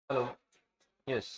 Hello. Yes.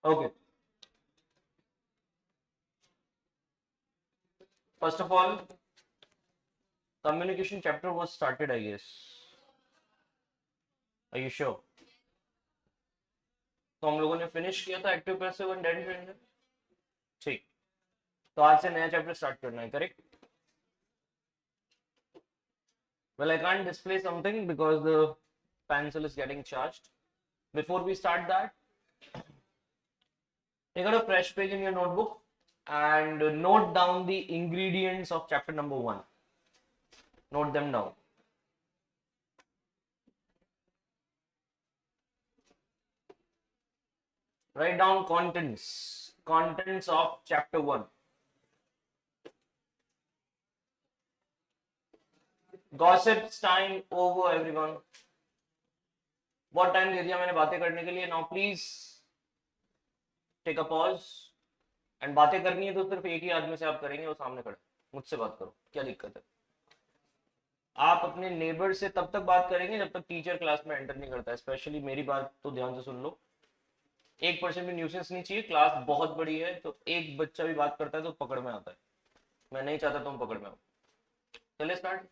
Okay, first of all communication chapter was started, I guess. Are you sure? तो हम लोगों ने finish किया था active passive and dead friend. ठीक, तो आज से नया चैप्टर स्टार्ट करना है, correct? Well, I can't display something because the pencil is getting charged. Before we start that, take out a fresh page in your notebook and note down the ingredients of chapter number 1. Note them down. Write down contents of chapter 1. Gossips time over, everyone. बहुत time दे दिया मैंने बातें करने के लिए. Now please take a pause. And बातें करनी है तो सिर्फ एक ही आदमी से आप करेंगे, वो सामने खड़े. मुझसे बात करो, क्या दिक्कत है? आप अपने नेबर से तब तक बात करेंगे जब तक टीचर क्लास में एंटर नहीं करता है. स्पेशली मेरी बात तो ध्यान से सुन लो. 1% भी न्यूसेंस नहीं चाहिए. क्लास बहुत बड़ी है तो एक बच्चा भी बात करता है तो पकड़ में आता है. मैं नहीं चाहता तुम पकड़ में आओ. चलिए स्टार्ट.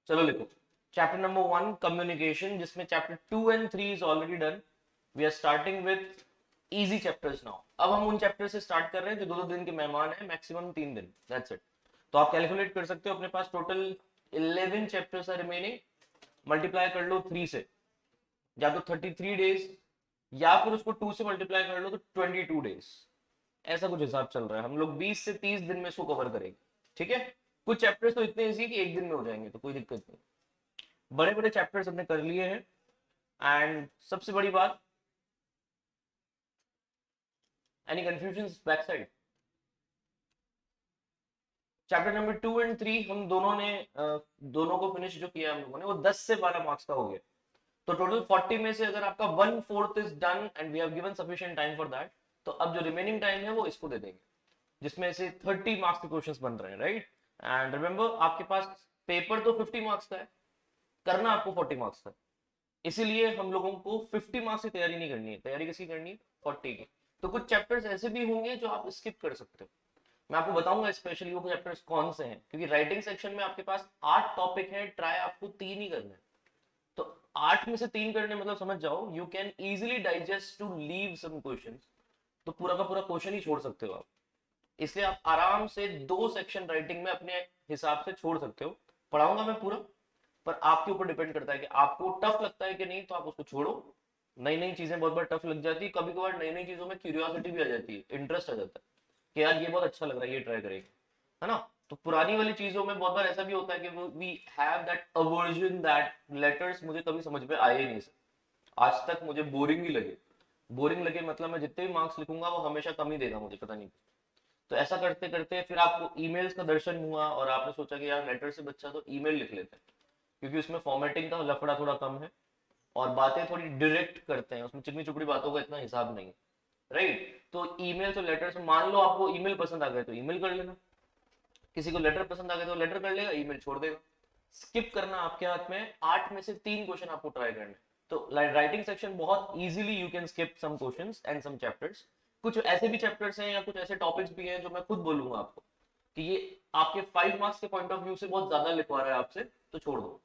चलो लिखो. चैप्टर नंबर 1 कम्युनिकेशन, जिसमें chapter 2 and 3 is already done. We are starting with easy chapters now. अब हम उन चैप्टर से स्टार्ट कर रहे हैं जो 2-2 दिन के मेहमान हैं, मैक्सिमम 3 दिन. That's it. तो आप कैलकुलेट कर सकते हो, अपने पास total 11 chapters are remaining. Multiply कर लो 3 से, या तो 33 डेज, या फिर उसको 2 से मल्टीप्लाई कर लो तो 22 डेज. ऐसा कुछ हिसाब चल रहा है. हम लोग 20 से 30 दिन में इसको कवर करेंगे. ठीक है. कुछ चैप्टर्स तो इतने इजी कि एक दिन में हो जाएंगे, तो कोई दिक्कत नहीं. बड़े बड़े चैप्टर्स हमने कर लिए हैं. एंड सबसे बड़ी बात, any confusion back side? Chapter number 2 and 3 हम दोनों ने दोनों को फिनिश जो किया हम लोगों ने, वो 10 से 12 मार्क्स का हो गया. तो टोटल 40 में से अगर आपका 1/4 is done and we have given sufficient time for that, तो अब जो रिमेनिंग टाइम है वो इसको दे देंगे, जिसमें से 30 मार्क्स के क्वेश्चंस बन रहे हैं, राइट? एंड रिमेंबर, आपके पास पेपर तो 50 मार्क्स का है, करना आपको 40 मार्क्स का. इसीलिए हम लोगों को 50 मार्क्स की तैयारी नहीं करनी है. तैयारी किसकी करनी है? 40 की. तो कुछ चैप्टर्स ऐसे भी होंगे जो आप स्किप कर सकते हो. मैं आपको बताऊंगा स्पेशली वो चैप्टर्स कौन से हैं, क्योंकि राइटिंग सेक्शन में आपके पास 8 टॉपिक है, ट्राई आपको 3 ही करना है. तो 8 में से 3 करने मतलब समझ जाओ, you can easily digest to leave some question. तो पूरा का पूरा क्वेश्चन ही छोड़ सकते हो आप. इसलिए आप आराम से 2 सेक्शन राइटिंग में अपने हिसाब से छोड़ सकते हो. पढ़ाऊंगा मैं पूरा, पर आपके ऊपर डिपेंड करता है कि आपको टफ लगता है कि नहीं, तो आप उसको छोड़ो. नई नई चीजें बहुत बार टफ लग जाती है, कभी कभार नई नई चीजों में क्यूरियोसिटी भी आ जाती है, इंटरेस्ट आ जाता है कि यार ये बहुत अच्छा लग रहा है, ये ट्राई करेंगे, है ना? तो पुरानी वाली चीजों में बहुत बार ऐसा भी होता है कि we have that aversion that letters मुझे कभी समझ में आए ही नहीं. आज तक मुझे बोरिंग ही लगे. बोरिंग लगे मतलब मैं जितने भी मार्क्स लिखूंगा वो हमेशा कम ही देगा मुझे, पता नहीं. तो ऐसा करते करते फिर आपको ईमेल्स का दर्शन हुआ और आपने सोचा कि यार लेटर से बच्चा तो ईमेल लिख लेते हैं, क्योंकि उसमें फॉर्मेटिंग का लफड़ा थोड़ा कम है और बातें थोड़ी डायरेक्ट करते हैं, उसमें चिकनी चुपड़ी बातों का इतना हिसाब नहीं है, राइट? तो ईमेल तो लेटर्स में, मान लो आपको ईमेल पसंद आ गए तो ईमेल कर लेना, किसी को लेटर पसंद आ गए तो लेटर कर लेगा, ईमेल छोड़ देगा. स्किप करना आपके हाथ में. 8 में से 3 क्वेश्चन आपको ट्राई करने. तो राइटिंग सेक्शन बहुत easily you can skip some questions and some chapters. कुछ ऐसे भी चैप्टर्स हैं या कुछ ऐसे टॉपिक्स भी हैं जो मैं खुद बोलूंगा आपको कि ये आपके 5 मार्क्स के पॉइंट ऑफ व्यू से बहुत ज्यादा लिखवा रहा है आपसे, तो छोड़ दो.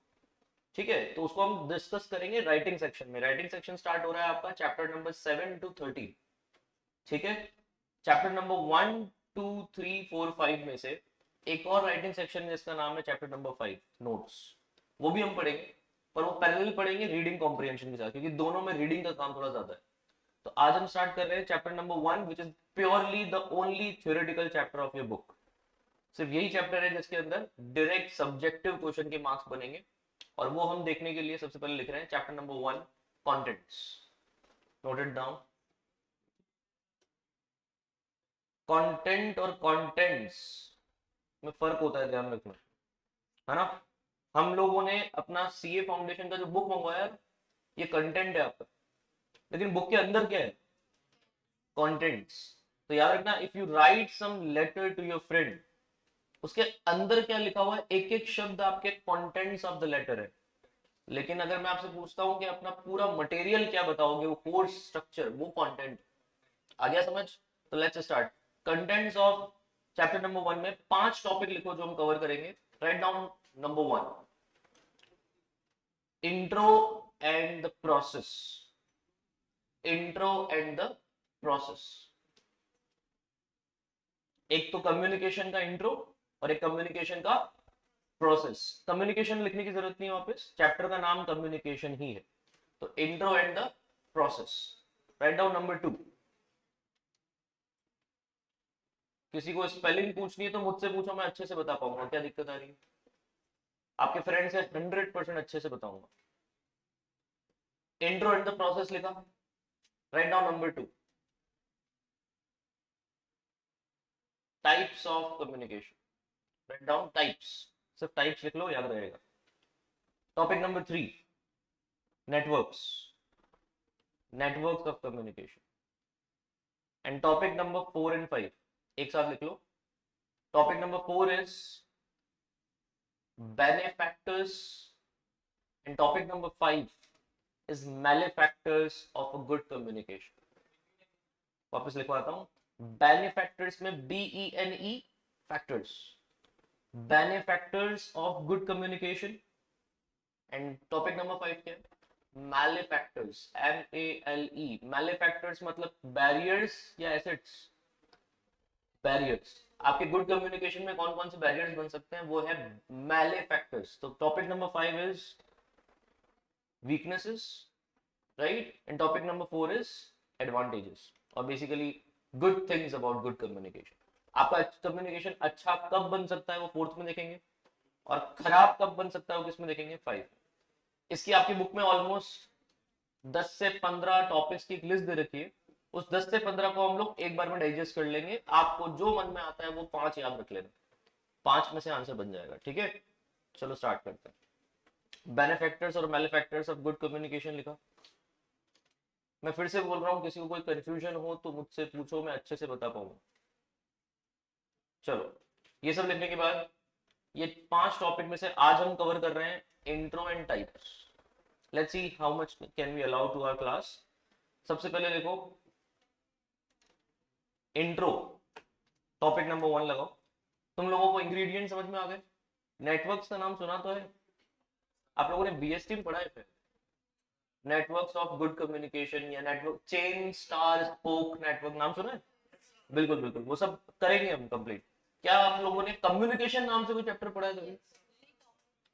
ठीक है, तो उसको हम डिस्कस करेंगे राइटिंग सेक्शन में। राइटिंग सेक्शन स्टार्ट हो रहा है आपका चैप्टर नंबर 7 to 13। ठीक है, चैप्टर नंबर 1 2 3 4 5 में से एक और राइटिंग सेक्शन है जिसका नाम है चैप्टर नंबर 5 नोट्स, वो भी हम पढ़ेंगे, पर वो पैरेलल पढ़ेंगे रीडिंग कॉम्प्रिहेंशन के साथ, क्योंकि दोनों में रीडिंग का काम थोड़ा ज्यादा है। तो आज हम स्टार्ट कर रहे हैं chapter number 1 which is purely the only theoretical chapter of your book. सिर्फ यही चैप्टर है जिसके अंदर डायरेक्ट सब्जेक्टिव क्वेश्चन के मार्क्स बनेंगे, और वो हम देखने के लिए सबसे पहले लिख रहे हैं chapter number 1 contents. Note it down. Content और कंटेंट्स में फर्क होता है, ध्यान रखना, है ना। हम लोगों ने अपना सीए फाउंडेशन का जो बुक मंगवाया, ये कंटेंट है आपका, लेकिन बुक के अंदर क्या है, कंटेंट्स। तो याद रखना, if you write some letter to your friend, उसके अंदर क्या लिखा हुआ है, एक एक शब्द आपके कंटेंट्स ऑफ द लेटर है। लेकिन अगर मैं आपसे पूछता हूं कि अपना पूरा मटेरियल क्या बताओगे, वो कोर्स स्ट्रक्चर, वो कंटेंट। आ गया समझ? तो let's start. Contents of chapter number 1 में 5 टॉपिक लिखो जो हम कवर करेंगे। Right down. Number 1, intro and the process. Intro and the process. एक तो कम्युनिकेशन का इंट्रो और एक कम्युनिकेशन का प्रोसेस। कम्युनिकेशन लिखने की जरूरत नहीं है, वापस चैप्टर का नाम कम्युनिकेशन ही है। तो intro and the process. Right down. नंबर 2, किसी को स्पेलिंग पूछनी है तो मुझसे पूछो, मैं अच्छे से बता पाऊंगा। क्या दिक्कत आ रही है? आपके फ्रेंड से 100% अच्छे से बताऊंगा। इंट्रो एंड द प्रोसेस लिखा। Write down. नंबर 2, types of communication. Write down types, सिर्फ टाइप्स लिख लो, याद रहेगा। Topic number 3, networks. Networks of communication. And topic number 4 and 5 एक साथ लिख लो। Topic number 4 is benefactors and topic number 5 is malefactors of a good communication. वापस लिखवाता हूं। benefactors में BENE factors, benefactors of good communication, and topic number 5 क्या है, malefactors, MALE। malefactors मतलब barriers या assets। बैरियर्स, आपके गुड कम्युनिकेशन में कौन कौन से बैरियर्स बन सकते हैं, वो है मैलेफैक्टर्स। तो topic number 5 is weaknesses, right, and topic number 4 is advantages, और basically good things about good communication. आपका कम्युनिकेशन अच्छा कब बन सकता है वो 4th में देखेंगे, और खराब कब बन सकता है वो किसमें देखेंगे, 5। इसकी आपकी बुक में ऑलमोस्ट 10 से 15 टॉपिक्स की एक लिस्ट दे रखी है। उस 10 से 15 को हम लोग एक बार में डाइजेस्ट कर लेंगे। आपको जो मन में आता है वो 5 याद रख लेना, 5 में से आंसर बन जाएगा। ठीक है, चलो स्टार्ट करते हैं। बेनिफैक्टर्स और मैलिफैक्टर्स ऑफ गुड कम्युनिकेशन लिखा। मैं फिर से बोल रहा हूँ, किसी को कोई कंफ्यूजन हो तो मुझसे पूछो, मैं अच्छे से बता पाऊंगा। चलो, ये सब लिखने के बाद ये 5 टॉपिक में से आज हम कवर कर रहे हैं intro and types. Let's see how much can we allow to our class. सबसे पहले देखो इंट्रो, टॉपिक नंबर 1 लगाओ। तुम लोगों को इंग्रेडिएंट समझ में आ गए? नेटवर्क्स का नाम सुना तो है, आप लोगों ने बीएसटी में पढ़ा है फिर, नेटवर्क्स ऑफ गुड कम्युनिकेशन या network, chain, star, spoke network, नाम सुना है? बिल्कुल बिल्कुल, वो सब करेंगे हम कंप्लीट। क्या आप लोगों ने कम्युनिकेशन नाम से कोई चैप्टर पढ़ा है कभी?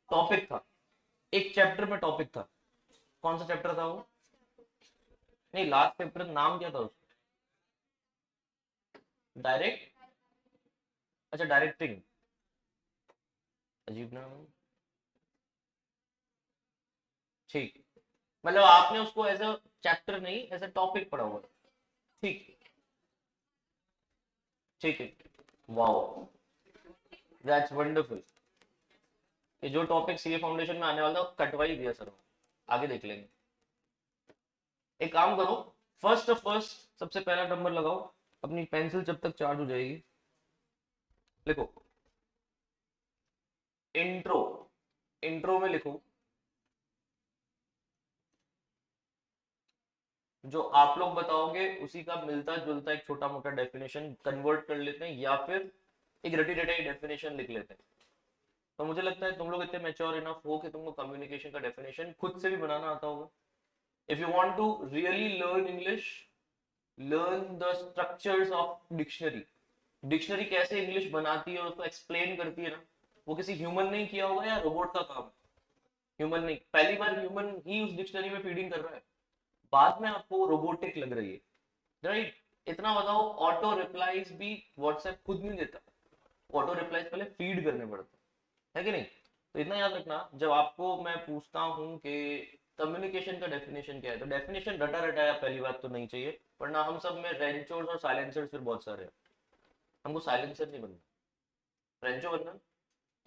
टॉपिक था, एक चैप्टर में टॉपिक था। कौन सा चैप्टर था वो? नहीं, लास्ट चैप्टर नाम क्या था उसका? डायरेक्ट, अच्छा डायरेक्टिंग, अजीब नाम। ठीक, मतलब आपने उसको एज अ चैप्टर नहीं, एज अ टॉपिक पढ़ा हुआ। ठीक, ठीक है, वाओ, दैट्स वंडरफुल। ये जो टॉपिक सीए फाउंडेशन में आने वाला था कटवा ही दिया सर, आगे देख लेंगे। एक काम करो, फर्स्ट सबसे पहला नंबर लगाओ, अपनी पेंसिल जब तक चार्ज हो जाएगी। लिखो इंट्रो। इंट्रो में लिखो जो आप लोग बताओगे उसी का मिलता जुलता एक छोटा मोटा डेफिनेशन कन्वर्ट कर लेते हैं, या फिर एक रटी रटाई डेफिनेशन लिख लेते हैं। तो मुझे लगता है तुम लोग इतने मैच्योर इनफ हो कि तुमको कम्युनिकेशन का डेफिनेशन खुद से भी बनाना आता होगा. If you want to really learn English, learn the structures of dictionary. Dictionary कैसे इंग्लिश बनाती है और उसको एक्सप्लेन करती है ना, वो किसी ह्यूमन ने किया होगा या रोबोट का काम. ह्यूमन नहीं, पहली बार ह्यूमन ही उस डिक्शनरी में फीडिंग कर रहा है, बाद में आपको रोबोटिक लग रही है, राइट. इतना बताओ, ऑटो रिप्लाईज भी व्हाट्सएप खुद नहीं देता. ऑटो रिप्लाईज पहले फीड करने पड़ते है कि नहीं. तो इतना याद रखना, जब आपको मैं पूछता हूँ कि कम्युनिकेशन का डेफिनेशन क्या है, तो डेफिनेशन रटा रटाया पहली बात तो नहीं चाहिए, वरना हम सब में रेंचोर्स और साइलेंसर्स फिर बहुत सारे हैं. हमको साइलेंसर नहीं बनना, रेंचो बनना.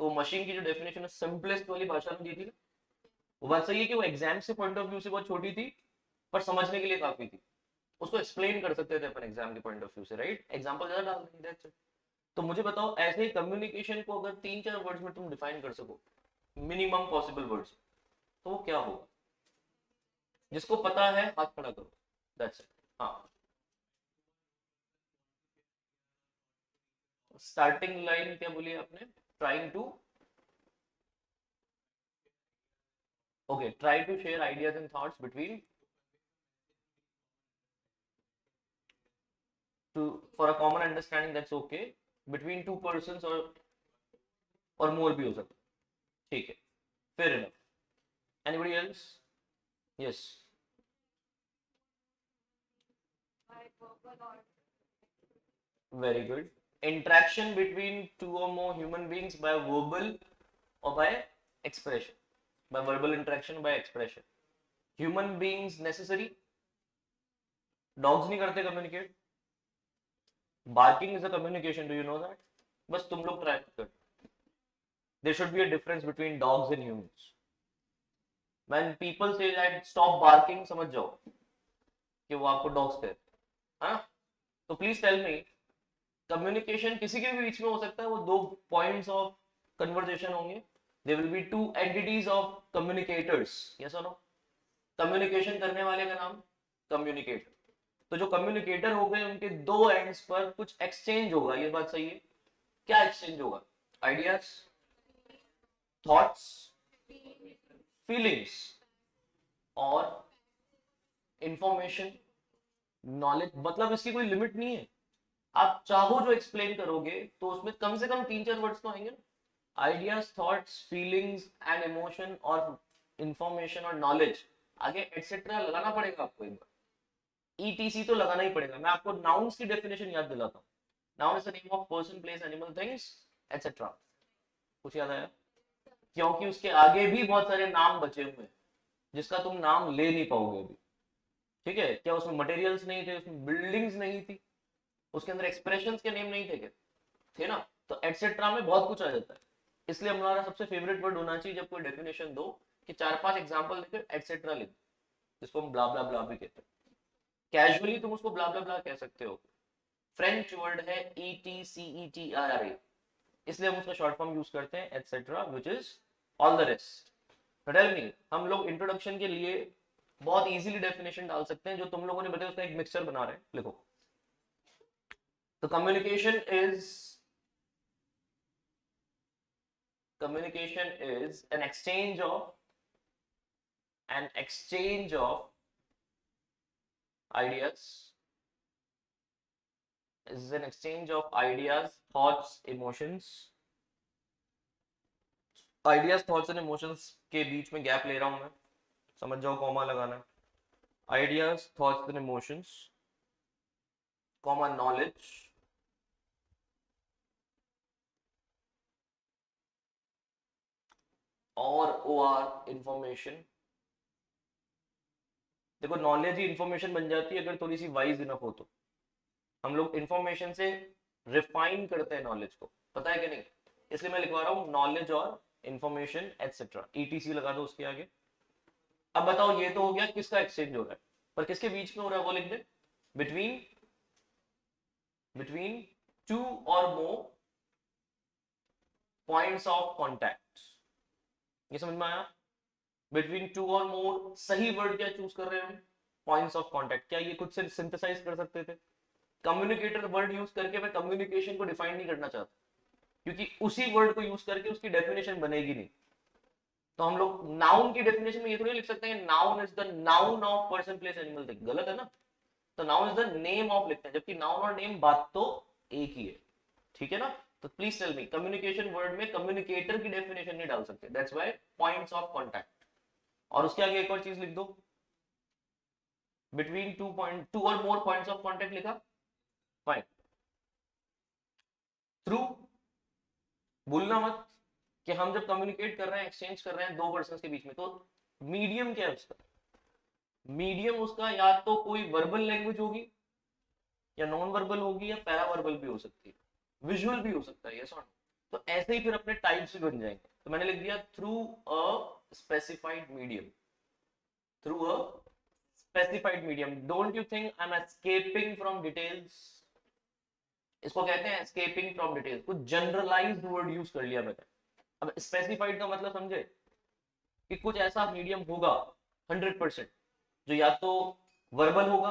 तो मशीन की जो डेफिनेशन है सिंपलेस्ट वाली भाषा में दी थी, वो बात सही है कि वो एग्जाम से पॉइंट ऑफ व्यू से बहुत छोटी थी, पर समझने के लिए काफी थी. उसको एक्सप्लेन कर सकते थे अपन एग्जाम के पॉइंट ऑफ व्यू से, राइट. एग्जांपल ज्यादा डाल देंगे, दैट्स इट. तो मुझे बताओ, ऐसे ही कम्युनिकेशन को अगर 3-4 वर्ड्स में तुम डिफाइन कर सको, मिनिमम पॉसिबल वर्ड्स, तो वो क्या होगा? जिसको पता है हाथ खड़ा करो, दैट्स इट. हाँ, स्टार्टिंग लाइन क्या बोली आपने? Trying to, okay, try to share ideas and thoughts between, to for a common understanding, that's okay, between two persons or more भी हो सकता है, ठीक है, fair enough. Anybody else? Yes. Very good. Interaction between two or more human beings by verbal or by expression. By verbal interaction, by expression. Human beings necessary. Dogs नहीं करते communicate. Barking is a communication. Do you know that? बस तुम लोग try कर. There should be a difference between dogs and humans. When people say that stop barking, समझ जाओ कि वो आपको dogs कहते हैं, हाँ? तो please tell me, कम्युनिकेशन किसी के भी बीच में हो सकता है, वो दो पॉइंट्स ऑफ कन्वर्सेशन होंगे. They will be two entities of communicators, yes और नो. कम्युनिकेशन करने वाले का नाम कम्युनिकेटर. तो जो कम्युनिकेटर हो गए, उनके दो एंड्स पर कुछ एक्सचेंज होगा, ये बात सही है. क्या एक्सचेंज होगा? आइडियाज, थॉट्स, फीलिंग्स और इंफॉर्मेशन, नॉलेज. मतलब इसकी कोई लिमिट नहीं है. आप चाहो जो एक्सप्लेन करोगे तो उसमें कम से कम 3-4 वर्ड्स तो आएंगे. Ideas, thoughts, feelings and emotion और इंफॉर्मेशन और नॉलेज, आगे एटसेट्रा लगाना पड़ेगा आपको एक बार. ईटीसी तो लगाना ही पड़ेगा. मैं आपको नाउन्स की डेफिनेशन याद दिलाता हूँ. Noun is the name of person, place, animal, things etcetera. कुछ याद आया? क्योंकि उसके आगे भी बहुत सारे नाम बचे हुए हैं जिसका तुम नाम ले नहीं पाओगे अभी. ठीक है, क्या उसमें मटेरियल्स नहीं थे, उसमें बिल्डिंग्स नहीं थी, उसके अंदर एक्सप्रेशंस के नेम नहीं थे क्या? थे ना. तो एटसेट्रा में बहुत कुछ आ जाता है. इसलिए हमारा सबसे फेवरेट वर्ड होना चाहिए जब कोई डेफिनेशन दो, कि 4-5 एग्जांपल देकर एटसेट्रा लिख, जिसको हम ब्ला ब्ला ब्ला भी कहते हैं. कैजुअली तुम उसको ब्ला ब्ला ब्ला कह सकते हो. फ्रेंच वर्ड है ETCETRA, इसलिए हम उसका शॉर्ट फॉर्म यूज करते हैं et cetera, which is all the rest. Tell me, हम लोग इंट्रोडक्शन के लिए बहुत इजीली डेफिनेशन डाल सकते हैं, जो तुम लोगों ने बताया उसका एक मिक्सचर बना रहे हैं. लिखो. तो communication is an exchange of ideas, is an exchange of ideas, thoughts, emotions. Ideas, thoughts and emotions के बीच में गैप ले रहा हूं मैं, समझ जाओ, कॉमा लगाना है. Ideas, thoughts and emotions, comma, knowledge और OR, इंफॉर्मेशन. देखो, नॉलेज ही इंफॉर्मेशन बन जाती है अगर थोड़ी सी वाइज इनफ हो तो. हम लोग इंफॉर्मेशन से रिफाइन करते हैं नॉलेज को, पता है कि नहीं. इसलिए मैं लिखवा रहा हूं नॉलेज और इंफॉर्मेशन एटसेट्रा, ETC लगा दो उसके आगे. अब बताओ, ये तो हो गया किसका एक्सचेंज हो रहा है, पर किसके बीच में हो रहा है वो लिख दे. बिटवीन बिटवीन टू और मोर पॉइंट्स ऑफ कॉन्टैक्ट. ये समझ में आया? बिटवीन टू और मोर, सही वर्ड क्या चूज कर रहे हैं हम? Points of contact. क्या ये खुद से सिंथेसाइज कर सकते थे? कम्युनिकेटर वर्ड यूज करके मैं कम्युनिकेशन को डिफाइन नहीं करना चाहता, क्योंकि उसी वर्ड को यूज करके उसकी डेफिनेशन बनेगी नहीं। तो हम लोग नाउन की डेफिनेशन में ये थोड़ी लिख सकते हैं noun is the noun of person place animal thing, गलत है ना। तो noun is the name of लिखते हैं, जबकि नाउन और नेम बात तो एक ही है, ठीक है ना। तो please tell me, communication word में कम्युनिकेटर की डेफिनेशन नहीं डाल सकते, that's why points of contact. और उसके आगे एक और चीज लिख दो, बिटवीन टू और मोर पॉइंट्स ऑफ कांटेक्ट लिखा, फाइन। थ्रू, भूलना मत कि हम जब कम्युनिकेट कर रहे हैं, एक्सचेंज कर रहे हैं दो पर्सन के बीच में, तो मीडियम क्या है उसका, मीडियम उसका या तो कोई वर्बल लैंग्वेज होगी, या नॉन वर्बल होगी, या पैरा वर्बल भी हो सकती है, विजुअल भी हो सकता है, यस और नो। तो ऐसे ही फिर अपने टाइप्स भी बन जाएंगे। तो मैंने लिख दिया through a specified medium, through a specified medium. Don't you think I am escaping from details, इसको कहते हैं एस्केपिंग फ्रॉम डिटेल्स, कुछ जनरलाइज्ड वर्ड यूज कर लिया मैंने। अब स्पेसिफाइड का मतलब समझे, कि कुछ ऐसा मीडियम होगा 100% जो या तो वर्बल होगा,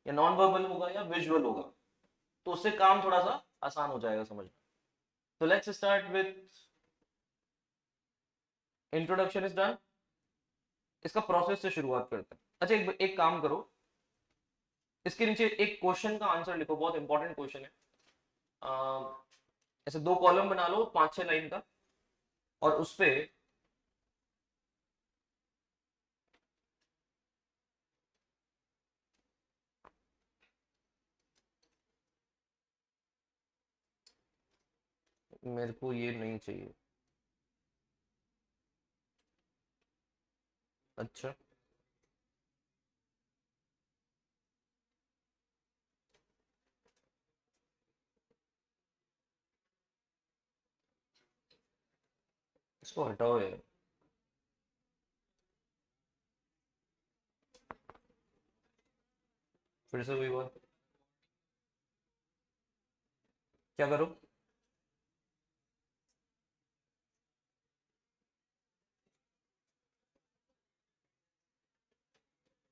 या नॉन वर्बल होगा, या विजुअल होगा, तो उससे काम थोड़ा सा आसान हो जाएगा समझना। तो let's start with introduction is done, इसका प्रोसेस से शुरुआत करते हैं। अच्छा एक काम करो, इसके नीचे एक क्वेश्चन का आंसर लिखो, बहुत इंपॉर्टेंट क्वेश्चन है। ऐसे दो कॉलम बना लो 5-6 लाइन का, और उस पे मेरे को ये नहीं चाहिए, अच्छा इसको हटाओ यार। फिर से वही बात, क्या करो,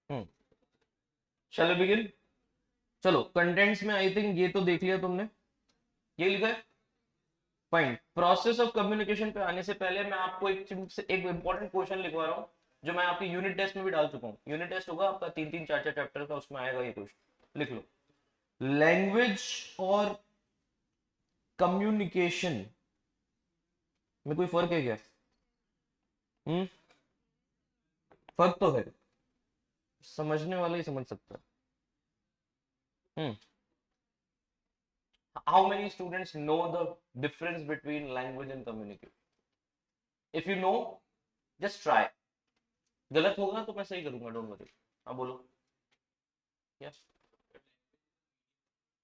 हम्म, चलो बिगिन। चलो कंटेंट्स में आई थिंक ये तो देख लिया तुमने, ये लिखा है, फाइन। प्रोसेस ऑफ कम्युनिकेशन पे आने से पहले मैं आपको एक इंपॉर्टेंट क्वेश्चन लिखवा रहा हूँ, जो मैं आपकी यूनिट टेस्ट में भी डाल चुका हूँ। यूनिट टेस्ट होगा आपका 3-3 4-4 चैप्टर का, उसमें आएगा ये क्वेश्चन, लिख लो। लैंग्वेज और कम्युनिकेशन में कोई फर्क है क्या? हम्म, फर्क तो है, समझने वाला ही समझ सकता है। how many students know the difference between language and communication? If you know, just try. गलत होगा तो मैं सही करूंगा, डोंट वरी। हाँ बोलो। Yes,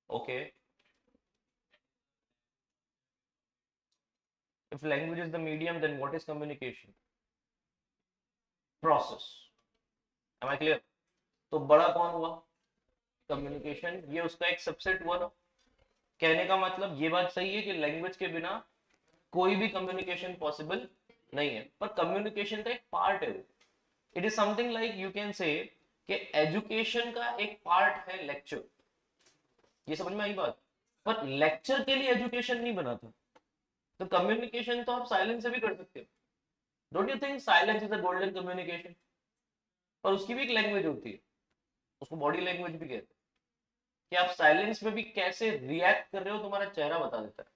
okay. If language is the medium, then what is communication? Process. Am I clear? तो बड़ा कौन हुआ? कम्युनिकेशन, ये उसका एक सबसेट हुआ ना। कहने का मतलब ये बात सही है कि लैंग्वेज के बिना कोई भी कम्युनिकेशन पॉसिबल नहीं है, पर कम्युनिकेशन का एक पार्ट है वो। It is something like you can say कि एजुकेशन का एक पार्ट है लेक्चर, ये समझ में आई बात। पर लेक्चर के लिए एजुकेशन नहीं बना था। तो कम्युनिकेशन तो आप साइलेंस से भी कर सकते हो। Don't you think silence is a golden communication? पर उसकी भी एक लैंग्वेज होती है, उसको बॉडी लैंग्वेज भी कहते हैं, कि आप साइलेंस में भी कैसे रिएक्ट कर रहे हो तुम्हारा चेहरा बता देता है।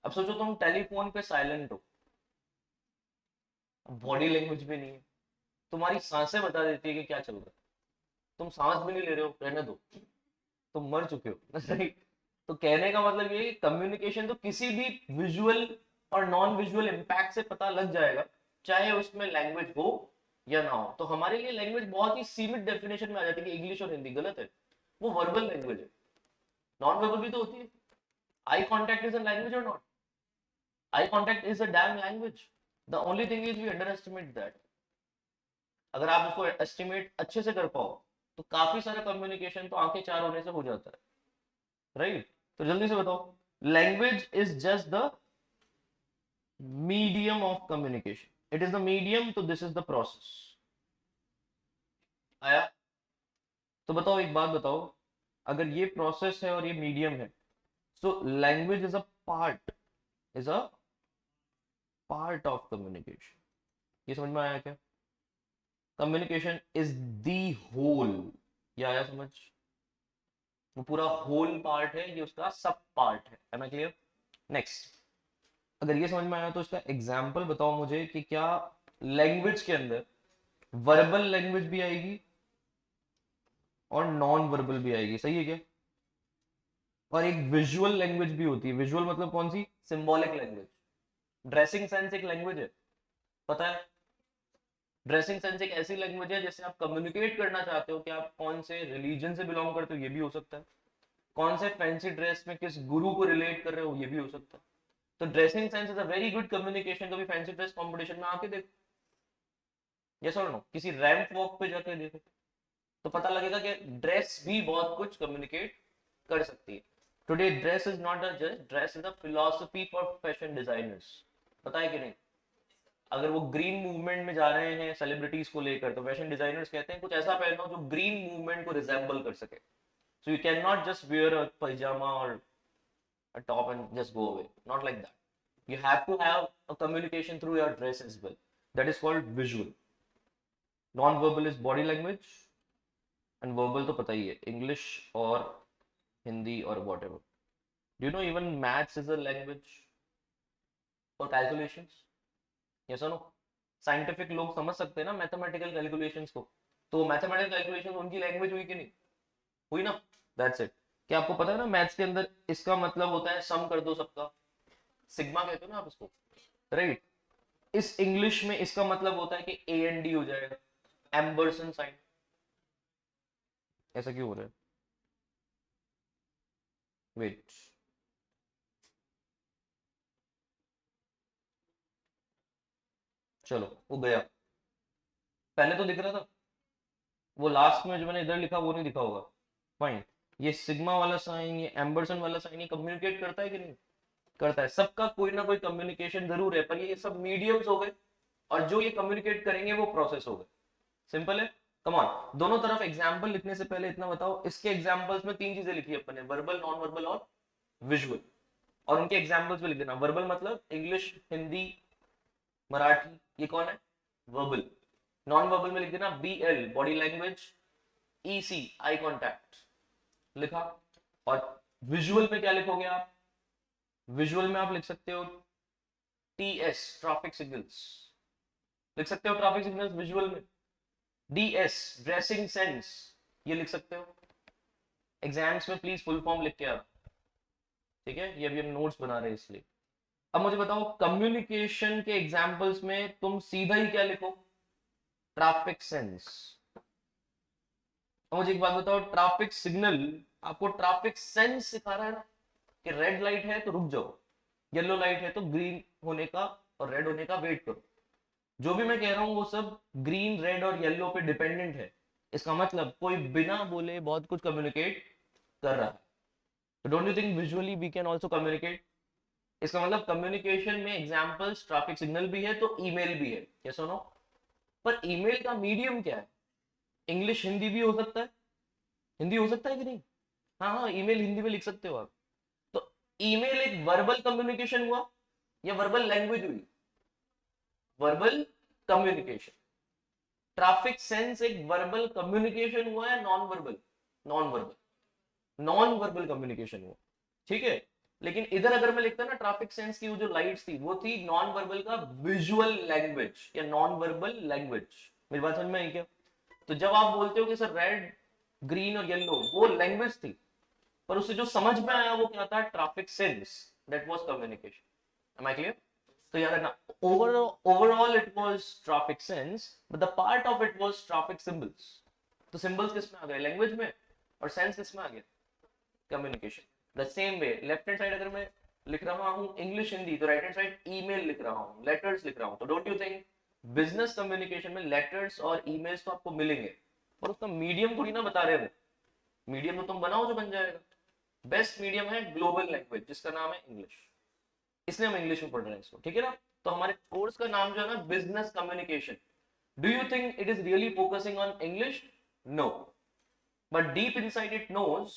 अब सोचो तुम टेलीफोन पे साइलेंट हो, बॉडी लैंग्वेज भी नहीं है, तुम्हारी सांसें बता देती है कि क्या चल रहा है। तुम सांस भी नहीं ले रहे हो, रहने दो, तुम मर चुके हो सही। तो कहने का मतलब ये कम्युनिकेशन तो किसी भी विजुअल और नॉन विजुअल इम्पैक्ट से पता लग जाएगा, चाहे उसमें लैंग्वेज हो या ना हो। तो हमारे लिए लैंग्वेज बहुत ही सीमित डेफिनेशन में आ जाती है कि इंग्लिश और हिंदी, गलत है। वो वर्बल लैंग्वेज है, नॉन वर्बल भी तो होती है। Eye contact is a language or not? Eye contact is a damn language. The only thing is we underestimate that. अगर आप उसको एस्टिमेट अच्छे से कर पाओ, तो काफी सारा कम्युनिकेशन तो आंखें चार होने से हो जाता है, राइट? तो जल्दी से बताओ, language is just the medium of communication, it is the medium, तो दिस इज द प्रोसेस। आया? तो बताओ, एक बात बताओ, अगर ये प्रोसेस है और ये मीडियम है, so language is a part is a part of communication. ये समझ में आया क्या? कम्युनिकेशन इज दी होल, ये आया समझ? वो पूरा होल पार्ट है, ये उसका सब पार्ट है। M I clear? नेक्स्ट, अगर ये समझ में आया तो इसका एग्जाम्पल बताओ मुझे कि क्या लैंग्वेज के अंदर वर्बल लैंग्वेज भी आएगी और नॉन वर्बल भी आएगी, सही है क्या? और एक विजुअल लैंग्वेज भी होती है। विजुअल मतलब कौन सी? Symbolic language. ड्रेसिंग सेंस एक लैंग्वेज है, पता है? ड्रेसिंग सेंस एक ऐसी लैंग्वेज है जैसे आप कम्युनिकेट करना चाहते हो कि आप कौन से रिलीजन से बिलोंग करते हो, ये भी हो सकता है। कौन से फैंसी ड्रेस में किस गुरु को रिलेट कर रहे हो, ये भी हो सकता है। तो dressing sense is a very good communication. कभी फैंसी ड्रेस कंपटीशन में आके देखो, यस और नो, किसी रैंप वॉक पे जाके देखो, तो पता लगेगा कि ड्रेस भी बहुत कुछ कम्युनिकेट कर सकती है। Today dress is not just dress, is a philosophy for fashion designers, पता है कि नहीं? अगर वो ग्रीन मूवमेंट में जा रहे हैं सेलिब्रिटीज को लेकर, तो फैशन डिजाइनर्स कहते हैं कुछ ऐसा पहनो जो ग्रीन मूवमेंट को रिजेंबल कर सके। So you can not just wear a pyjama और a top and just go away. Not like that. You have to have a communication through your dress as well. That is called visual. Non-verbal is body language, and verbal तो पता ही है, English और हिंदी और whatever. Do you know even maths is a language for calculations? Yes or no? Scientific लोग समझ सकते हैं ना mathematical calculations को, तो mathematical calculations उनकी language हुई कि नहीं हुई ना? That's it. क्या आपको पता है ना मैथ्स के अंदर इसका मतलब होता है सम कर दो सबका, सिग्मा कहते हो ना आप इसको, राइट? इस इंग्लिश में इसका मतलब होता है कि ए एन डी हो जाएगा, एम्बरसन साइन। ऐसा क्यों हो रहा है? वेट, चलो वो गया। पहले तो दिख रहा था, वो लास्ट में जो मैंने इधर लिखा वो नहीं दिखा होगा। फाइन, ये सिग्मा वाला साइन, ये एम्बरसन वाला साइन, ये कम्युनिकेट करता है कि नहीं करता है? सबका कोई ना कोई कम्युनिकेशन जरूर है, पर ये सब मीडियम्स हो गए, और जो ये कम्युनिकेट करेंगे वो प्रोसेस हो गए। सिंपल है। कम ऑन, दोनों तरफ एग्जाम्पल लिखने से पहले इतना बताओ, इसके एग्जाम्पल्स में तीन चीजें लिखी अपन ने, वर्बल, नॉन वर्बल और विजुअल। और उनके एग्जाम्पल्स भी लिख देना। वर्बल मतलब इंग्लिश, हिंदी, मराठी, ये कौन है? वर्बल। नॉन वर्बल में लिख देना बी एल, बॉडी लैंग्वेज, ई सी, आई कॉन्टैक्ट, लिखा। और विजुअल में क्या लिखोगे आप? विजुअल में आप लिख सकते हो टी एस, ट्रैफिक सिग्नल्स, लिख सकते हो ट्रैफिक सिग्नल्स विजुअल में। डी एस, ड्रेसिंग सेंस, ये लिख सकते हो। एग्जाम्स में प्लीज फुल फॉर्म लिख के आओ, ठीक है? ये अभी हम नोट्स बना रहे हैं इसलिए। अब मुझे बताओ कम्युनिकेशन के एग्जाम्पल्स में तुम सीधा ही क्या लिखो? Traffic sense. अब मुझे एक बात बताओ, ट्रैफिक सिग्नल आपको ट्रैफिक सेंस सिखा रहा है ना, कि रेड लाइट है तो रुक जाओ, येलो लाइट है तो ग्रीन होने का और रेड होने का वेट करो। जो भी मैं कह रहा हूं वो सब ग्रीन, रेड और येलो पे डिपेंडेंट है। इसका मतलब कोई बिना बोले बहुत कुछ कम्युनिकेट कर रहा है। तो don't you think visually we can also communicate? इसका मतलब कम्युनिकेशन में एग्जांपल्स ट्रैफिक सिग्नल भी है तो ईमेल भी है, यस सुनो। पर ईमेल का मीडियम क्या है? इंग्लिश हिंदी भी हो सकता है, हिंदी हो सकता है कि नहीं? हाँ हाँ, ईमेल हिंदी में लिख सकते हो आप। तो ईमेल एक वर्बल कम्युनिकेशन हुआ या वर्बल लैंग्वेज हुई? Verbal communication. ट्रैफिक सेंस एक वर्बल कम्युनिकेशन हुआ या non verbal? Non verbal, non verbal communication हुआ, ठीक है। लेकिन इधर अगर मैं लिखता ना ट्रैफिक सेंस की वो जो लाइट्स थी वो थी नॉन वर्बल का विजुअल लैंग्वेज या नॉन वर्बल लैंग्वेज। मेरी बात समझ में आई क्या? तो जब आप बोलते हो कि सर रेड, ग्रीन और येलो वो लैंग्वेज थी, पर उससे जो समझ में आया वो क्या था? Traffic sense, that was communication. Am I clear? तो याद रखना, overall it was traffic sense, but the part of it was traffic symbols. तो सिंबल्स किस में आ गए? लैंग्वेज में। और सेंस किस में आ गया? Communication. The same way left hand side अगर मैं लिख रहा हूं इंग्लिश हिंदी, तो राइट हैंड साइड ईमेल लिख रहा हूं, लेटर्स लिख रहा हूं। तो don't you think business communication में लेटर्स और ईमेल्स तो आपको मिलेंगे, पर उसका मीडियम थोड़ी ना बता रहे हो। मीडियम तो तुम बनाओ जो बन जाएगा। बेस्ट मीडियम है ग्लोबल लैंग्वेज जिसका नाम है इंग्लिश, इसलिए हम इंग्लिश में पढ़ रहे हैं इसको, ठीक है ना? तो हमारे कोर्स का नाम जो है ना business communication. Do you think it is really focusing on English? No, but deep inside it knows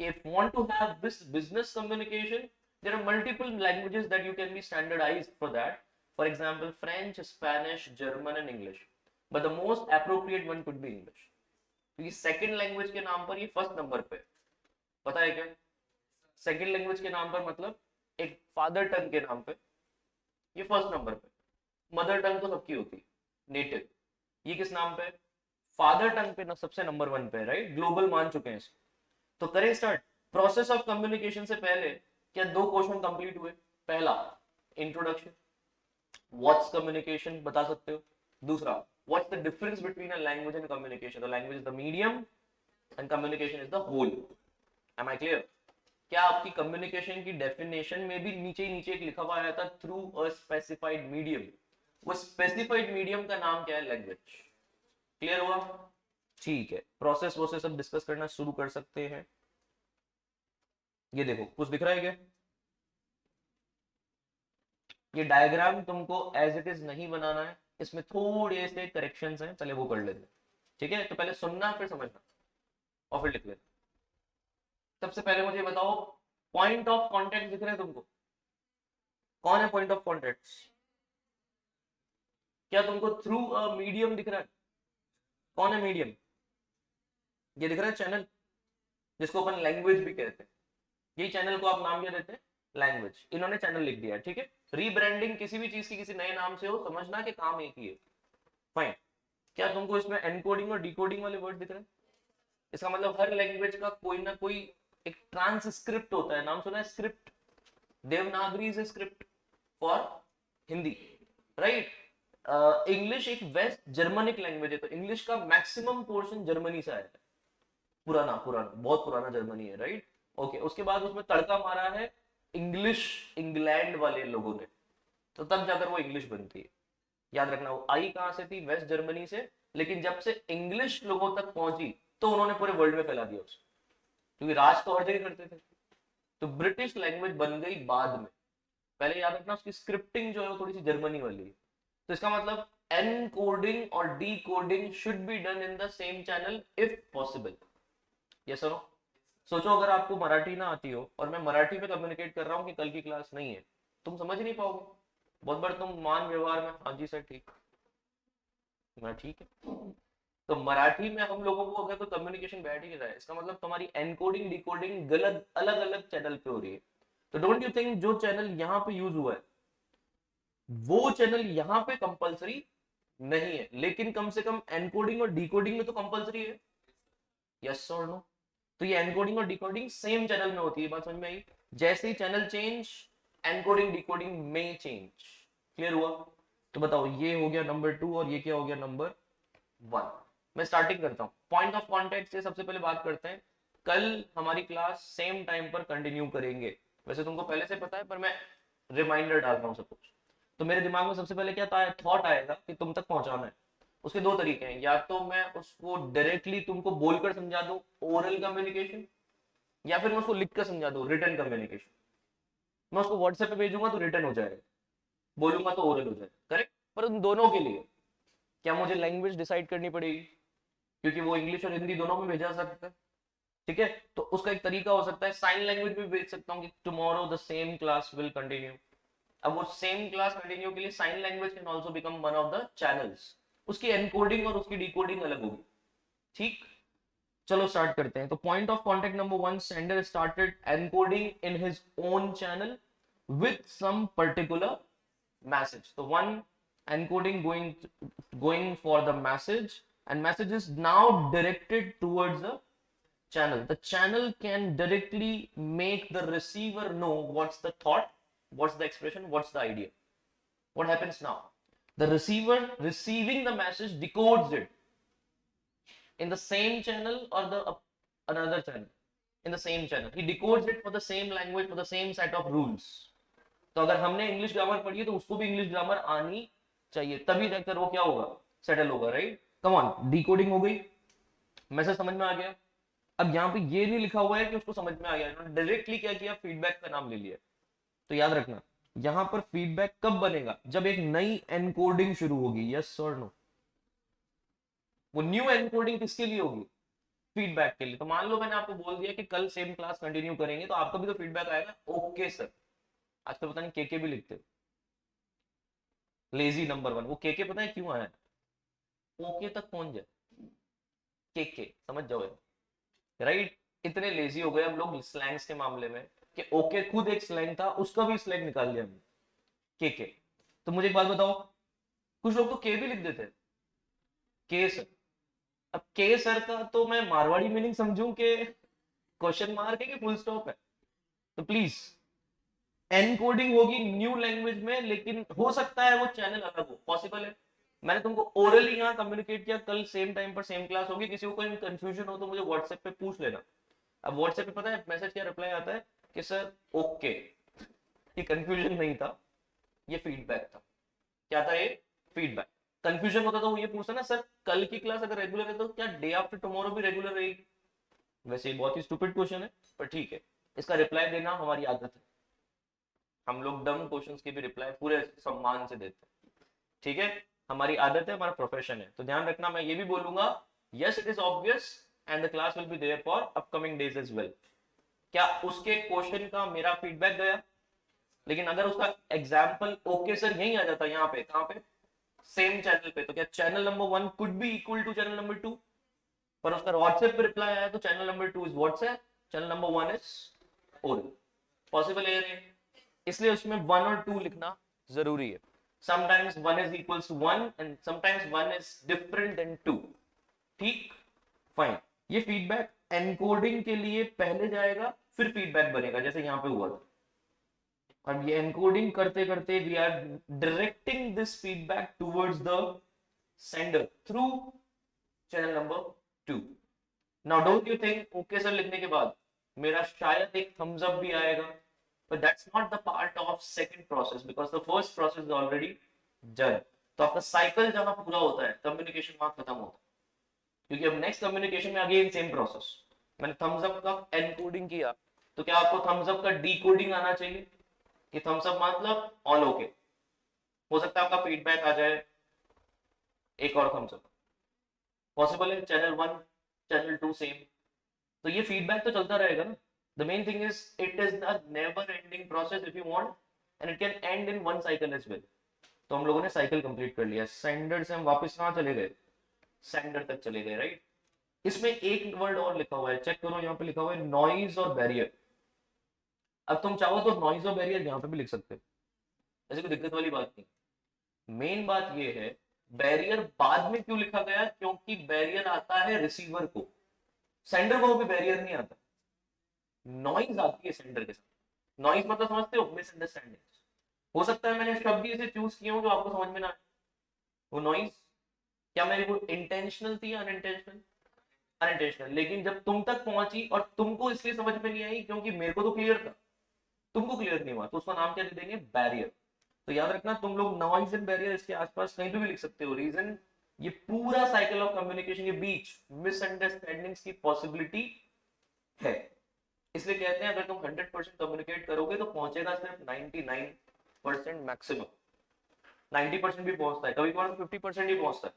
if want to have this business communication, there are multiple languages that you can be standardized for that. For example, French, Spanish, German and English, but the most appropriate one could be English, क्योंकि second language के नाम पर ये first number पे, पता है क्या? Second language के नाम पर मतलब एक फादर टंग के नाम पे ये फर्स्ट नंबर पे, मदर टंग तो सबकी होती है, नेटिव, ये किस नाम पे? फादर टंग पे सबसे नंबर 1 पे, राइट? ग्लोबल मान चुके हैं इसको। तो करें स्टार्ट। प्रोसेस ऑफ कम्युनिकेशन से पहले क्या 2 क्वेश्चन कंप्लीट हुए? पहला इंट्रोडक्शन, व्हाट्स कम्युनिकेशन बता सकते हो। दूसरा, what's the difference between a language and communication? The language is the medium and communication is the whole. Am I clear? क्या आपकी कम्युनिकेशन की डेफिनेशन में भी नीचे नीचे एक लिखा हुआ आया था, थ्रू अ स्पेसिफाइड मीडियम? वो स्पेसिफाइड मीडियम का नाम क्या है? लैंग्वेज। क्लियर हुआ? ठीक है, प्रोसेस वोसेस सब डिस्कस करना शुरू कर सकते हैं। ये देखो, कुछ दिख रहा है क्या? ये डायग्राम तुमको एज इट इज नहीं बनाना है, इसमें थोड़े से करेक्शंस हैं, चले वो कर लेते हैं, ठीक है? तो पहले सुनना फिर समझना और फिर लिख लेना। सबसे पहले मुझे बताओ, पॉइंट ऑफ कॉन्टेक्ट दिख रहे हैं तुमको? कौन है पॉइंट ऑफ कॉन्टेक्ट? क्या तुमको थ्रू अ मीडियम दिख रहा है? कौन है मीडियम? ये दिख रहा है चैनल, जिसको अपन लैंग्वेज भी कहते हैं। यही चैनल को आप नाम क्या देते हैं? लैंग्वेज। इन्होंने चैनल लिख दिया है, ठीक है? रीब्रांडिंग किसी भी चीज की किसी नए नाम से हो, समझना कि काम एक ही है। फाइन। क्या तुमको इसमें एनकोडिंग और डिकोडिंग वाले वर्ड दिख रहे हैं? इसका मतलब हर लैंग्वेज का कोई ना कोई एक ट्रांसक्रिप्ट होता है। नाम सुना है script? Devanagari is a script for Hindi, right? English एक वेस्ट जर्मनिक लैंग्वेज है, तो इंग्लिश का मैक्सिमम पोर्शन जर्मनी से आया है। पुराना पुराना बहुत पुराना जर्मनी है, राइट? ओके, उसके बाद उसमें तड़का मारा है इंग्लिश, इंग्लैंड वाले लोगों ने, तो तब जाकर वो इंग्लिश बनती है। याद रखना, वो आई कहां से थी? वेस्ट जर्मनी से। लेकिन जब से इंग्लिश लोगों तक पहुंची तो उन्होंने पूरे वर्ल्ड में फैला दिया उसे, क्योंकि राज तो हर जगह करते थे। तो ब्रिटिश लैंग्वेज बन गई बाद में। पहले याद रखना, उसकी स्क्रिप्टिंग जो है वो थोड़ी सी जर्मनी वाली है। तो इसका मतलब एनकोडिंग और decoding should be done in the same channel if possible. Yes और नो? सोचो अगर आपको मराठी ना आती हो और मैं मराठी में कम्युनिकेट कर रहा हूँ कि कल की क्लास नहीं है, तुम समझ नहीं पाओगे। बहुत बार तुम मान व्यवहार में हाँ जी सर ठीक, मैं ठीक है। तो मराठी में हम लोगों को अगर तो कम्युनिकेशन बैठ ही नहीं रहा है, इसका मतलब तुम्हारी एनकोडिंग डिकोडिंग गलत अलग अलग चैनल पे हो रही है। तो डोंट यू थिंक जो चैनल यहाँ पे यूज हुआ है वो चैनल यहाँ पे कंपलसरी नहीं है, लेकिन कम से कम एनकोडिंग और डिकोडिंग में तो कंपलसरी है। यस और नो? तो ये एनकोडिंग और डिकोडिंग सेम चैनल में होती है। बात समझ में आई? जैसे ही चैनल चेंज, एनकोडिंग डिकोडिंग में चेंज। क्लियर हुआ? तो बताओ, ये हो गया नंबर 2 और ये क्या हो गया नंबर 1। मैं स्टार्टिंग करता हूं पॉइंट ऑफ कॉन्टेक्ट से। सबसे पहले बात करते हैं, कल हमारी क्लास सेम टाइम पर कंटिन्यू करेंगे। वैसे तुमको पहले से पता है, पर मैं रिमाइंडर डाल रहा हूं सपोज। तो मेरे दिमाग में सबसे पहले क्या थॉट आएगा कि तुम तक पहुंचाना है। उसके 2 तरीके हैं, या तो मैं उसको डायरेक्टली तुमको बोलकर समझा दूं, ओरल कम्युनिकेशन, या फिर मैं उसको लिखकर समझा दूं, रिटन कम्युनिकेशन। मैं उसको व्हाट्सएप पे भेजूंगा तो रिटन हो जाएगा, बोलूंगा तो ओरल हो जाएगा, करेक्ट? पर उन दोनों के लिए क्या मुझे लैंग्वेज डिसाइड करनी पड़ेगी? क्योंकि वो इंग्लिश और हिंदी दोनों में भेजा जा सकता है, ठीक है? तो उसका एक तरीका हो सकता है, साइन लैंग्वेज में भेज सकता हूँ कि tomorrow the same class will continue. अब वो सेम क्लास कंटिन्यू के लिए sign language can also become one of the channels. उसकी एनकोडिंग और उसकी डिकोडिंग अलग होगी, ठीक? चलो स्टार्ट करते हैं। तो point of contact number 1, sender started encoding in his own channel with some particular message. So one encoding going for the message, and message is now directed towards the channel. The channel can directly make the receiver know what's the thought, what's the expression, what's the idea. What happens now? The receiver receiving the message decodes it in the same channel or the another channel. In the same channel, he decodes it for the same language, for the same set of rules. तो अगर हमने English grammar पढ़ी है तो उसको भी English grammar आनी चाहिए, तभी जाकर वो क्या होगा? सेटल होगा, राइट? कम ऑन, डिकोडिंग हो गई, मैसेज समझ में आ गया। अब यहाँ पे ये नहीं लिखा हुआ है कि उसको समझ में आ गया, इन्होंने डायरेक्टली क्या किया? फीडबैक का नाम ले लिया। तो याद रखना, यहां पर फीडबैक कब बनेगा? जब एक नई एनकोडिंग शुरू होगी। यस और नो? वो न्यू एनकोडिंग किसके लिए होगी? फीडबैक के लिए। तो मान लो मैंने आपको बोल दिया कि कल सेम क्लास कंटिन्यू करेंगे, तो आपका भी तो फीडबैक आएगा, ओके सर, आजकल पता नहीं के भी लिखते, लेजी नंबर वन। वो के पता है क्यों आया? ओके तक पहुंच जाए, के समझ जाओ राइट। इतने लेजी हो गए हम लोग स्लैंग्स के मामले में कि ओके खुद एक स्लैंग था, उसका भी स्लैंग निकाल लिया हमने, के। तो मुझे एक बात बताओ, कुछ लोग तो के भी लिख देते हैं, के सर। अब के सर का तो मैं मारवाड़ी मीनिंग समझूं कि क्वेश्चन मार्क है कि फुल स्टॉप है? तो प्लीज, एनकोडिंग होगी न्यू लैंग्वेज में, लेकिन हो सकता है वो चैनल अलग हो, पॉसिबल है। मैंने तुमको ओरली यहाँ कम्युनिकेट किया, कल सेम टाइम पर सेम क्लास होगी, किसी को कोई कंफ्यूजन हो तो मुझे व्हाट्सएप पे पूछ लेना। अब व्हाट्सएप पे पता है मैसेज क्या रिप्लाई आता है कि सर ओके, ये कंफ्यूजन नहीं था, ये फीडबैक था। क्या था ये? फीडबैक। कंफ्यूजन होता तो वो ये पूछता ना सर कल की क्लास अगर रेगुलर है तो क्या डे आफ्टर टुमारो भी रेगुलर रहेगी? वैसे ये बहुत ही स्टूपिड क्वेश्चन है, पर ठीक है, इसका रिप्लाई देना हमारी आदत है। हम लोग डम क्वेश्चंस के भी रिप्लाई पूरे सम्मान से देते हैं, ठीक है, हमारी आदत है, हमारा प्रोफेशन है। तो ध्यान रखना, मैं ये भी बोलूंगा yes it is obvious and the class will be there for upcoming days as well. क्या उसके क्वेश्चन का मेरा फीडबैक गया? लेकिन अगर उसका एग्जाम्पल ओके सर यही आ जाता, यहाँ पे, कहाँ पे, सेम चैनल पे, तो क्या channel number 1 could be equal to channel number 2? पर उसका व्हाट्सएप पे रिप्लाई आया तो channel number 2 is WhatsApp, channel number 1 is oral. Possible है ये? इसलिए उसमें 1 और 2 लिखना जरूरी है। Sometimes 1 is equals to 1 and sometimes 1 is different than 2। ठीक, फाइन। ये फीडबैक एनकोडिंग के लिए पहले जाएगा, फिर फीडबैक बनेगा, जैसे यहाँ पे हुआ था। अब ये एनकोडिंग करते करते we are directing this feedback towards the sender through channel number 2। Now don't you think okay sir लिखने के बाद मेरा शायद एक थम्स अप भी आएगा, but that's not the part of second process because the first process is already done। तो आपका साइकिल जहां पूरा होता है कम्युनिकेशन वहां खत्म होता है, क्योंकि अब नेक्स्ट कम्युनिकेशन में अगेन सेम प्रोसेस। मैंने थम्स अप का एनकोडिंग किया, तो क्या आपको थम्स अप का डीकोडिंग आना चाहिए कि थम्स अप मतलब ऑल ओके? हो सकता है आपका फीडबैक आ जाए एक और थम्स अप, पॉसिबल है, चैनल 1 चैनल 2 सेम। तो ये फीडबैक तो चलता रहेगा ना। The main thing is it is a never ending process if you want, and it can end in one cycle as well. तो हम लोगों ने साइकिल कंप्लीट कर लिया, सेंडर से हम वापस कहां चले गए? सेंडर तक चले गए, राइट। इसमें एक वर्ड और लिखा हुआ है, चेक करो, यहाँ पे लिखा हुआ है नॉइज और बैरियर। अब तुम चाहो तो नॉइज और बैरियर यहाँ पे भी लिख सकते हो, ऐसे कोई दिक्कत वाली बात नहीं। मेन बात ये है बैरियर बाद में क्यों लिखा गया, क्योंकि बैरियर आता है रिसीवर को, सेंडर को भी बैरियर नहीं आता। नॉइज आती है सेंडर के साथ। नॉइज मतलब समझते हो, मिसअंडरस्टैंडिंग। हो सकता है मैंने शब्द ऐसे चूज किए हो जो आपको समझ में ना आए, वो नॉइज क्या मेरी वो इंटेंशनल थी या अनइंटेंशनल? अनइंटेंशनल। लेकिन जब तुम तक पहुंची और तुमको इसलिए समझ में नहीं आई क्योंकि मेरे को तो क्लियर था, तुमको क्लियर नहीं हुआ, तो उसका नाम क्या दे देंगे? बैरियर। तो याद रखना तुम लोग नॉइज एंड बैरियर इसके आसपास कहीं पे भी लिख सकते हो। रीजन, ये पूरा साइकिल ऑफ कम्युनिकेशन के बीच मिसअंडरस्टैंडिंग्स की पॉसिबिलिटी है। इसलिए कहते हैं अगर तुम 100% कम्युनिकेट करोगे तो पहुंचेगा सिर्फ 99% मैक्सिमम। 90% भी पहुंचता है, कभी कभार 50% ही पहुंचता है।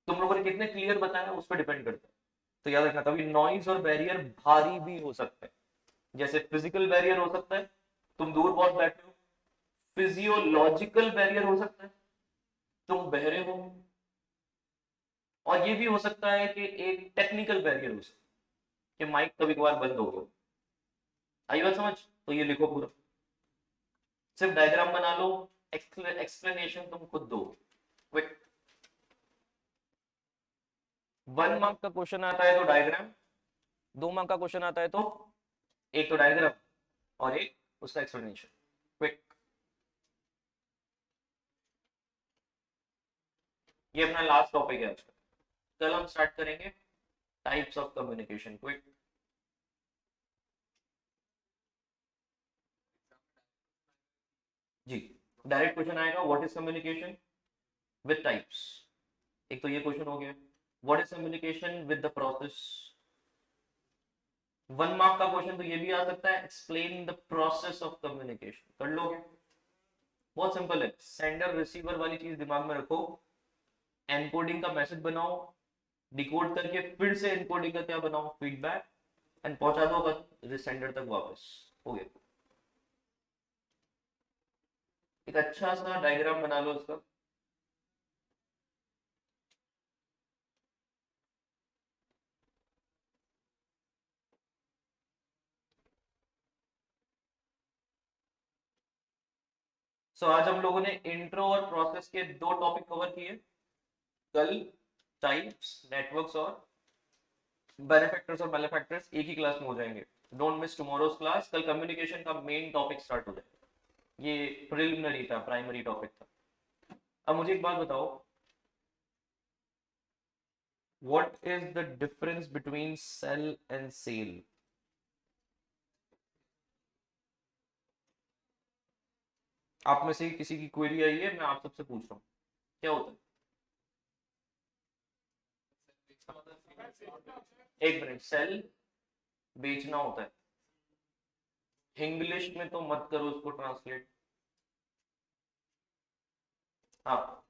तुम लोगों ने कितने क्लियर बताया उस पर डिपेंड करता है। तो याद रखना कभी नॉइज और बैरियर भारी भी हो सकते हैं, जैसे फिजिकल बैरियर हो सकता है, तुम दूर बहुत बैठे हो। फिजियोलॉजिकल बैरियर हो सकता है, तुम बहरे हो। और ये भी हो सकता है कि एक टेक्निकल बैरियर हो सकता है कि माइक कभी कभार बंद हो गया। आई बात समझ? तो ये लिखो पूरा, सिर्फ डायग्राम बना लो, एक्सप्लेनेशन तुम खुद दो। क्विक, 1 मार्क का क्वेश्चन आता है तो डायग्राम, 2 मार्क का क्वेश्चन आता है तो एक तो डायग्राम और एक उसका एक्सप्लेनेशन। क्विक, ये अपना लास्ट टॉपिक है आज का। कल हम स्टार्ट करेंगे टाइप्स ऑफ कम्युनिकेशन। क्विक, जी, डायरेक्ट क्वेश्चन आएगा, what is communication with types. एक तो ये क्वेश्चन हो गया, what is communication with the process. 1 mark का क्वेश्चन तो ये भी आ सकता है, explain the process of communication. कर लोगे? बहुत सिंपल है, सेंडर रिसीवर वाली चीज दिमाग में रखो, एनकोडिंग का मैसेज बनाओ, डिकोड करके फिर से एनकोडिंग का क्या बनाओ? फीडबैक, एंड पहुंचा दो सेंडर तक वापस। हो गया। एक अच्छा सा डायग्राम बना लो उसका। आज हम लोगों ने इंट्रो और प्रोसेस के दो टॉपिक कवर किए। कल टाइप्स, नेटवर्क्स और बेनिफैक्टर्स और मैन्युफैक्चरर्स एक ही क्लास में हो जाएंगे। Don't miss tomorrow's class. कल कम्युनिकेशन का मेन टॉपिक स्टार्ट हो जाएगा। ये प्रिलिमिनरी था, प्राइमरी टॉपिक था। अब मुझे एक बात बताओ, what is the difference between sale and sell? आप में से किसी की क्वेरी आई है? मैं आप सबसे पूछ रहा हूँ, क्या होता है? एक मिनट, सेल बेचना होता है। इंग्लिश में तो मत करो उसको ट्रांसलेट। हाँ,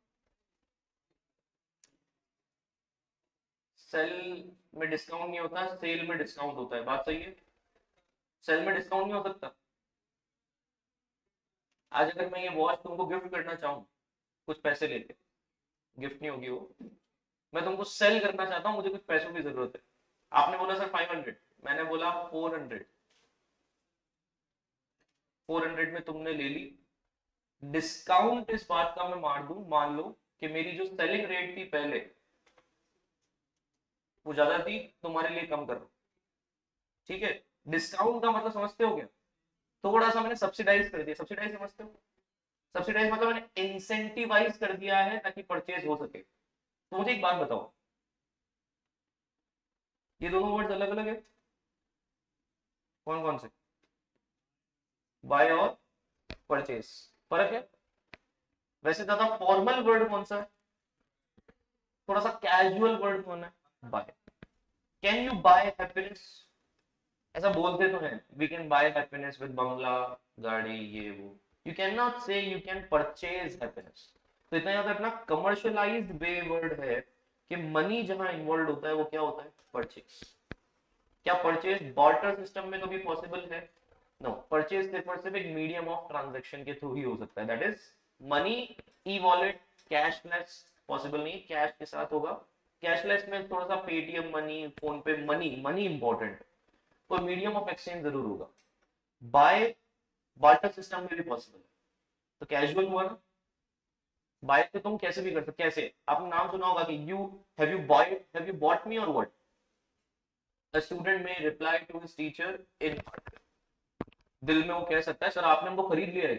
सेल में डिस्काउंट नहीं होता, सेल में डिस्काउंट होता है। बात सही है। सेल में डिस्काउंट नहीं हो सकता। आज अगर मैं ये वॉच तुमको गिफ्ट करना चाहूँ कुछ पैसे लेके, गिफ्ट नहीं होगी वो। मैं तुमको सेल करना चाहता हूँ, मुझे कुछ पैसों की जरूरत है। आपने बोला सर 500, मैंने बोला 400। 400 में तुमने ले ली। डिस्काउंट इस बात का मैं मार दूं, मान लो कि मेरी जो सेलिंग रेट थी पहले वो ज्यादा थी, तुम्हारे लिए कम कर रहा हूं। ठीक है। डिस्काउंट का मतलब समझते हो क्या? थोड़ा सा मैंने सब्सिडाइज कर दिया। सब्सिडाइज समझते हो? सब्सिडाइज मतलब मैंने इंसेंटिवाइज कर दिया है ताकि परचेज हो सके। तो मुझे एक बात बताओ, ये दोनों वर्ड्स अलग अलग है। कौन कौन से? बाय और परचेज फर्क है। वैसे ज्यादा फॉर्मल वर्ड कौन सा है? थोड़ा सा कैजुअल वर्ड कौन है? Buy. Can you buy happiness? ऐसा बोलते तो हैं, we can buy happiness with बंगला, गाड़ी, ये वो। You can not say you can purchase happiness. तो इतना याद रखना, कमर्शियलाइज्ड वे वर्ड है कि मनी जहां इन्वॉल्व होता है वो क्या होता है? परचेज। क्या परचेज बार्टर सिस्टम में कभी पॉसिबल है? नो। परचेज सिर्फ और सिर्फ एक मीडियम ऑफ ट्रांजैक्शन के थ्रू ही हो सकता है, that is money. E wallet, cashless possible नहीं, कैश के साथ होगा। कैशलेस में थोड़ा सा पेटीएम मनी, फोन पे मनी, मनी इंपॉर्टेंट, कोई मीडियम ऑफ एक्सचेंज जरूर होगा। बाय बार्टर सिस्टम में भी पॉसिबल है। तो कैजुअल हुआ ना। बाय तो तुम कैसे भी कर सकते। कैसे? आपने नाम सुना होगा कि हैव यू बॉट मी और what? A student may reply to his teacher in heart. दिल में वो कह सकता है सर आपने हमको खरीद लिया है।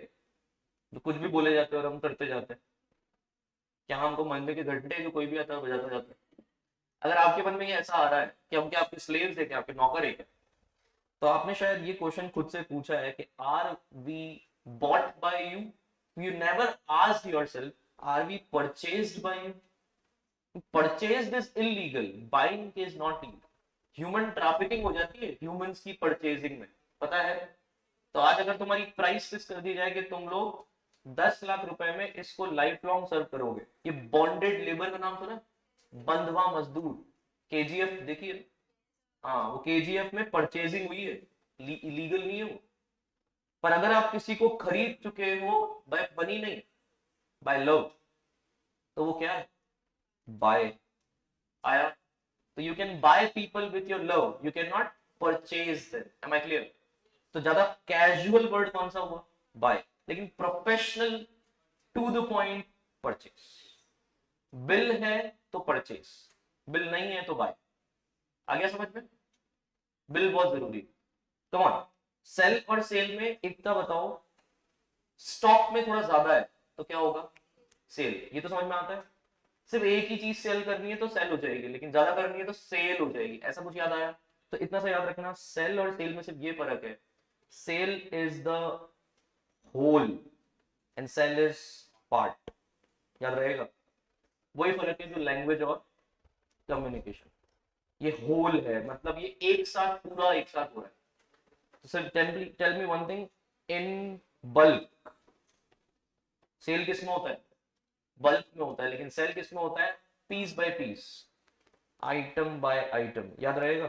तो कुछ भी बोले जाते हैं और हम करते जाते हैं। क्या हमको महीने के घंटे जो कोई भी आता है बजाता जाता है। अगर आपके मन में ये ऐसा आ रहा है कि हम क्या आपके स्लेव्स है, क्या आपके नौकर है क्या, तो आपने शायद ये क्वेश्चन खुद से पूछा है कि are we bought by you? You never asked yourself are we purchased by you? Purchased is illegal, buying is not legal. Human trafficking हो जाती है ह्यूमंस की परचेजिंग में, पता है? तो आज अगर तुम्हारी प्राइस फिक्स कर दी जाए कि तुम लोग 10 लाख रुपए में इसको लाइफ लॉन्ग सर्व करोगे, ये बॉन्डेड लेबर का नाम सुना? बंधवा मजदूर, केजीएफ देखिए। हाँ, वो केजीएफ में परचेजिंग हुई है, इलीगल नहीं है वो। पर अगर आप किसी को खरीद चुके हो बाय मनी नहीं, बाय लव, तो वो क्या है? बाय। आया? तो you can buy people with your love, you can not purchase them. Am I clear? तो ज्यादा कैजुअल वर्ड कौन सा हुआ? बाय। लेकिन professional to the point, purchase. Bill है तो परचेज, बिल नहीं है तो बाय। आ गया समझ में? बिल बहुत जरूरी। Come on. सेल और सेल में एकता बताओ। स्टॉक में थोड़ा ज्यादा है तो क्या होगा? सेल। ये तो समझ में आता है। सिर्फ एक ही चीज सेल करनी है तो सेल हो जाएगी, लेकिन ज्यादा करनी है तो सेल हो जाएगी। ऐसा कुछ याद आया? तो इतना सा याद रखना, सेल और सेल में सिर्फ ये फर्क है, sale is the whole and sale is part. याद रहेगा? वही फर्क है जो लैंग्वेज और कम्युनिकेशन। ये होल है मतलब ये एक साथ, पूरा एक साथ हो रहा है। तो sir tell me one thing, in bulk sale किस में होता है? बल्क में होता है। लेकिन सेल किस में होता है? Piece by piece, item by item. याद रहेगा?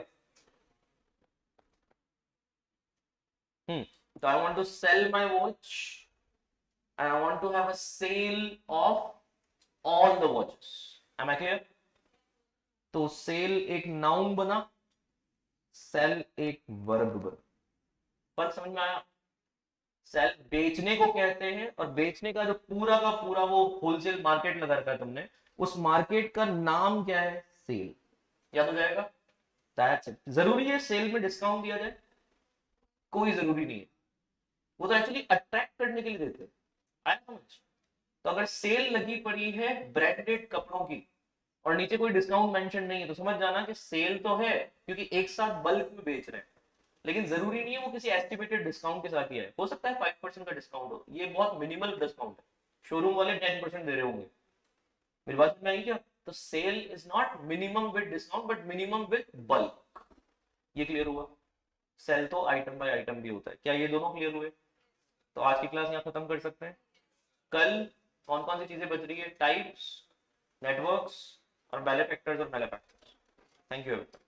तो I want to sell my watch and I want to have a sale of all the watches. Am I clear? तो सेल एक नाउन बना, सेल एक वर्ब बना। फर्क समझ में आया? सेल बेचने को कहते हैं, और बेचने का जो पूरा का पूरा वो होलसेल मार्केट लगा रखा है तुमने, उस मार्केट का नाम क्या है? सेल। याद हो जाएगा? That's it. जरूरी है सेल में डिस्काउंट दिया जाए? कोई जरूरी नहीं है, वो तो एक्चुअली अट्रैक्ट करने के लिए देते हैं। आया समझ? तो अगर सेल लगी पड़ी है ब्रांडेड कपड़ों की और नीचे कोई डिस्काउंट मेंशन नहीं है, तो समझ जाना कि सेल तो है, क्योंकि एक साथ बल्क में बेच रहे हैं। लेकिन जरूरी नहीं है वो किसी एस्टिमेटेड डिस्काउंट के साथ ही है, हो सकता है 5% का डिस्काउंट हो, ये बहुत मिनिमल डिस्काउंट है। शोरूम वाले 10% दे रहे होंगे। मेरी बात में आई क्या? तो sale is not minimum with discount, but minimum with bulk. ये क्लियर हुआ? सेल तो आइटम बाय आइटम भी होता है। क्या ये दोनों क्लियर हुए? तो आज की क्लास यहाँ खत्म कर सकते हैं। कल कौन कौन सी चीजें बच रही है? टाइप्स, नेटवर्क्स, और मैन्युफैक्चरर्स और मैन्युफैक्चरर्स। Thank you everyone.